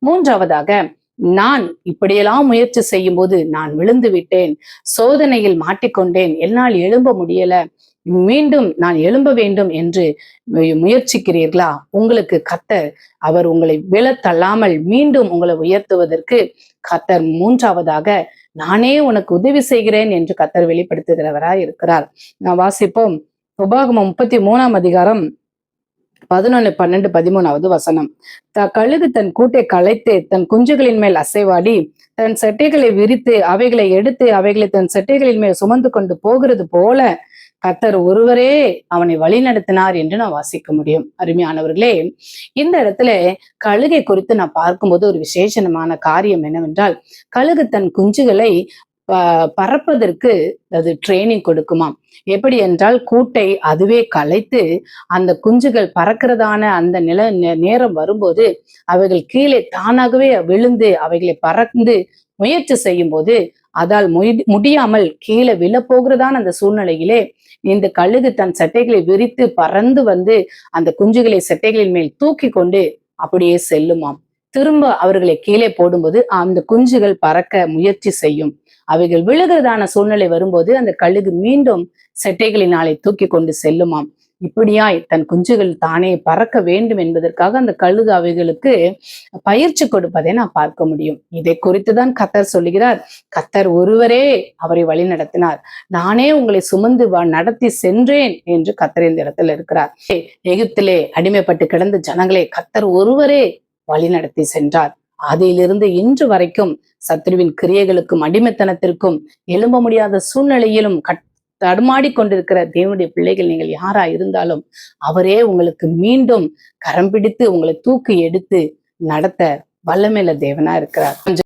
மூன்றாவதாக, நான் இப்படியெல்லாம் முயற்சி செய்யும் போது நான் விழுந்து விட்டேன், சோதனையில் மாட்டிக்கொண்டேன், என்னால் எழும்ப முடியல, மீண்டும் நான் எழும்ப வேண்டும் என்று முயற்சிக்கிறீர்களா? உங்களுக்கு கர்த்தர் அவர் உங்களை விழத்தள்ளாமல் மீண்டும் உங்களை உயர்த்துவதற்கு கர்த்தர் மூன்றாவதாக நானே உனக்கு உதவி செய்கிறேன் என்று கர்த்தர் வெளிப்படுத்துகிறவராய் இருக்கிறார். நான் வாசிப்போம். உபாகமம் 33ஆம் அதிகாரம் 11, 12, 13வது வசனம். கழுகு தன் கூட்டை கலைத்து தன் குஞ்சுகளின் மேல் அசைவாடி தன் செட்டைகளை விரித்து அவைகளை எடுத்து அவைகளை தன் செட்டைகளின் மேல் சுமந்து கொண்டு போகிறது போல கர்த்தர் ஒருவரே அவனை வழி நடத்தினார் என்று நான் வாசிக்க முடியும். அருமையானவர்களே, இந்த இடத்துல கழுகை குறித்து நான் பார்க்கும்போது ஒரு விசேஷமான காரியம் என்னவென்றால், கழுகு தன் குஞ்சுகளை பறப்பதற்கு அது ட்ரைனிங் கொடுக்குமாம். எப்படி என்றால், கூட்டை அதுவே கலைத்து அந்த குஞ்சுகள் பறக்கிறதான அந்த நேரம் வரும்போது அவைகள் கீழே தானாகவே விழுந்து அவைகளை பறந்து முயற்சி செய்யும் போது அதால் முடியாமல் கீழே விழப்போகிறதான அந்த சூழ்நிலையிலே இந்த கழுகு தன் சட்டைகளை விரித்து பறந்து வந்து அந்த குஞ்சுகளை சட்டைகளின் மேல் தூக்கி கொண்டு அப்படியே செல்லுமாம். திரும்ப அவர்களை கீழே போடும்போது அந்த குஞ்சுகள் பறக்க முயற்சி செய்யும். அவைகள் விழுகிறதான சூழ்நிலை வரும்போது அந்த கழுகு மீண்டும் செட்டைகளினாலே தூக்கி கொண்டு செல்லுமாம். இப்படியாய் தன் குஞ்சுகள் தானே பறக்க வேண்டும் என்பதற்காக அந்த கழுகு அவைகளுக்கு பயிற்சி கொடுப்பதை நான் பார்க்க முடியும். இதை குறித்துதான் கர்த்தர் சொல்லுகிறார், கர்த்தர் ஒருவரே அவரை வழி நடத்தினார், நானே உங்களை சுமந்து நடத்தி சென்றேன் என்று கர்த்தர் இந்த இடத்துல இருக்கிறார். எகிப்திலே அடிமைப்பட்டு கிடந்த ஜனங்களே கர்த்தர் ஒருவரே வழி நடத்தி சென்றார். அதிலிருந்து இன்று வரைக்கும் சத்ருவின் கிரியைகளுக்கும் அடிமைத்தனத்திற்கும் எழும்ப முடியாத சூழ்நிலையிலும் தடுமாடி கொண்டிருக்கிற தேவனுடைய பிள்ளைகள் நீங்கள் யாரா இருந்தாலும் அவரே உங்களுக்கு மீண்டும் கரம் பிடித்து உங்களை தூக்கி எடுத்து நடத்த வல்லமையுள்ள தேவனா இருக்கிறார்.